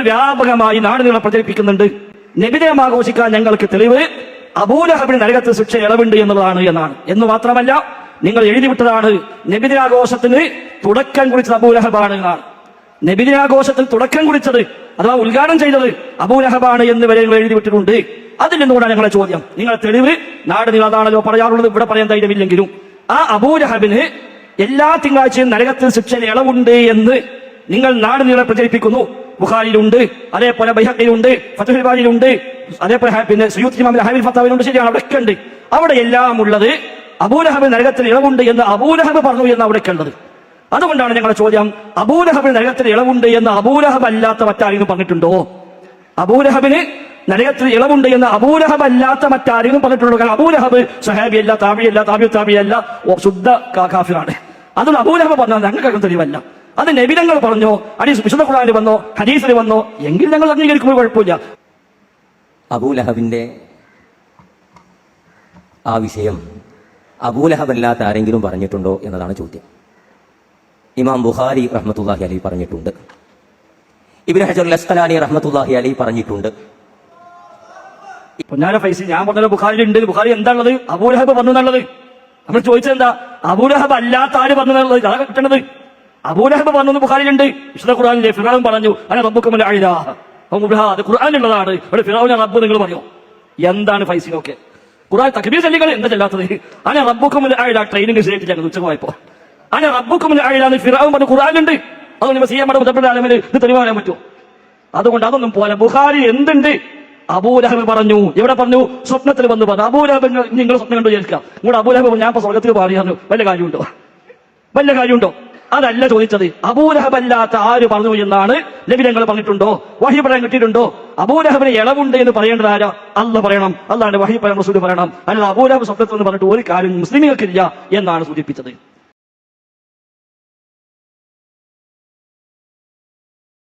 വ്യാപകമായി നാടുകളെ പ്രചരിപ്പിക്കുന്നുണ്ട്. നബിദിനം ആഘോഷിക്കാൻ ഞങ്ങൾക്ക് തെളിവ് അബൂലഹബിന് നരകത്തിൽ ശിക്ഷ ഇളവുണ്ട് എന്നുള്ളതാണ് എന്നാണ്. എന്ന് മാത്രമല്ല, നിങ്ങൾ എഴുതിവിട്ടതാണ് നബിദിനാഘോഷത്തിന് തുടക്കം കുറിച്ചത് അബൂലഹബാണ് എന്നാണ്. നബിദിനാഘോഷത്തിൽ തുടക്കം കുറിച്ചത് അഥവാ ഉദ്ഘാടനം ചെയ്തത് അബൂലഹബാണ് എന്ന് വരെ നിങ്ങൾ എഴുതിവിട്ടിട്ടുണ്ട്. അതിൽ നിന്നുകൊണ്ടാണ് ഞങ്ങളുടെ ചോദ്യം. നിങ്ങളുടെ തെളിവ് നാട് നിങ്ങൾ അതാണല്ലോ പറയാറുള്ളത്, ഇവിടെ പറയാൻ ധൈര്യമില്ലെങ്കിലും ആ അബൂലഹബിന് എല്ലാ തിങ്കളാഴ്ചയും നരകത്തിൽ ശിക്ഷ ഇളവുണ്ട് എന്ന് നിങ്ങൾ നാട് നീളെ പ്രചരിപ്പിക്കുന്നു. ബുഖാരിയിലുണ്ട്, അതേപോലെ ബൈഹഖിയിലുണ്ട്, ഫത്ഹുൽ ബാരിയിലുണ്ട്, അതേപോലെ പിന്നെ സുയൂത്ത് ഇമാമിന്റെ ഹൈൽ ഫത്താവിലുണ്ട്. ശരിയാണ്, അവിടെയൊക്കെ ഉണ്ട്. അവിടെ എല്ലാം ഉള്ളത് അബൂലഹബ് നരകത്തിൽ ഇളവുണ്ട് എന്ന് അബൂലഹബ് പറഞ്ഞു എന്ന് അവിടെയൊക്കെ ഉള്ളത്. അതുകൊണ്ടാണ് ഞങ്ങളുടെ ചോദ്യം, അബൂലഹബിന് നരകത്തിൽ ഇളവുണ്ട് എന്ന് അബൂലഹബ് അല്ലാത്ത മറ്റാരെങ്കിലും പറഞ്ഞിട്ടുണ്ടോ? അബൂലഹബിന് നരകത്തിൽ ഇളവുണ്ട് എന്ന് അബൂലഹബ് അല്ലാത്ത മറ്റാരെങ്കിലും പറഞ്ഞിട്ടുണ്ടോ? കാരണം അബൂലഹബ് സഹാബിയല്ല, താബിയല്ല, താബിയല്ല, ശുദ്ധ കാഫിറാണ്. അതൊന്നും അബൂലഹബ് പറഞ്ഞാൽ ഞങ്ങൾക്ക് തെളിവല്ല. അത് നബിതങ്ങൾ പറഞ്ഞോ, വിശുദ്ധ ഖുർആനിൽ വന്നോ, ഹദീസിൽ വന്നോ എങ്കിൽ ഞങ്ങൾ അംഗീകരിക്കുമ്പോൾ കുഴപ്പമില്ല. അബൂലഹബിന്റെ ആ വിഷയം അബൂലഹബ് അല്ലാത്ത ആരെങ്കിലും പറഞ്ഞിട്ടുണ്ടോ എന്നതാണ് ചോദ്യം. ഇമാം ബുഖാരി റഹ്മത്തുള്ളാഹി അലൈഹി പറഞ്ഞിട്ടുണ്ട്. ഇബ്നു ഹജർ അസ്ഖലാനി റഹ്മത്തുള്ളാഹി അലൈഹി പറഞ്ഞിട്ടുണ്ട്. പൊന്നാര ഫൈസി, ഞാൻ പറഞ്ഞ ബുഖാരിയിലുണ്ട്. ബുഖാരി എന്താണുള്ളത്? അബൂലഹബ് പറഞ്ഞു എന്നുള്ളത്. നമ്മൾ ചോദിച്ചത് എന്താ? അബൂലഹബ് അല്ലാത്ത ആര് പറഞ്ഞു എന്നുള്ളത്. അതാണ് കിട്ടണത്. അബൂലഹബ് പറഞ്ഞു ബുഖാരിയിലുണ്ട്. വിശുദ്ധ ഖുർആനിലെ ഫിറഔൻ പറഞ്ഞു അന റബ്ബുക്കുമുൽ അഅ്ലാ. അത് ഖുർആനിലുള്ളതാണ്. ഇവിടെ ഫിറഔനെ റബ്ബ് നിങ്ങൾ പറയോ? എന്താണ് ഫൈസിനൊക്കെ ഖുർആൻ തക്ബീർ ചൊല്ലികൾ എന്താ ചെല്ലാത്തത്? അന റബ്ബുക്കുമുൽ അഅ്ലാ ട്രെയിനിങ് ശരിയായിട്ട് ഞങ്ങൾ ഉച്ചക്ക് പോയപ്പോ അന റബ്ബുക്കുമുൽ അഅ്ലാ എന്ന് ഫിറഔൻ പറഞ്ഞു ഖുർആനിലുണ്ട്. അതൊന്നും സിഎമ്മയുടെ മുതബ്ബിർ ആലമിൽ ഇത് തെളിവാൻ പറ്റുമോ? അതുകൊണ്ട് അതൊന്നും പോലെ. ബുഖാരി എന്തുണ്ട്? അബൂലഹബ് പറഞ്ഞു. എവിടെ പറഞ്ഞു? സ്വപ്നത്തിൽ വന്ന് പറഞ്ഞു. അബൂലഹബ് നിങ്ങൾ സ്വപ്നം കണ്ടു വിചാരിക്കാം. നിങ്ങളുടെ അബൂലഹബ് ഞാൻ ഇപ്പൊ സ്വർഗത്തിൽ പറഞ്ഞു. വല്ല കാര്യമുണ്ടോ? അതല്ല ചോദിച്ചത്. അബൂലഹബ് അല്ലാത്ത ആര് പറഞ്ഞു എന്നാണ് നബിതങ്ങൾ പറഞ്ഞിട്ടുണ്ടോ? വഹി പറയാൻ കിട്ടിയിട്ടുണ്ടോ? അബൂലഹബിന് ഇളവുണ്ട് എന്ന് പറയേണ്ടത് ആരാ? അല്ല പറയണം. അല്ലാണ്ട് വഹി പറയാൻ റസൂൽ പറയണം. അല്ലാതെ അബൂലഹബ് സ്വപ്നത്തിൽ എന്ന് പറഞ്ഞിട്ട് ഒരു കാര്യം മുസ്ലിമുകൾക്കില്ല എന്നാണ് സൂചിപ്പിച്ചത്.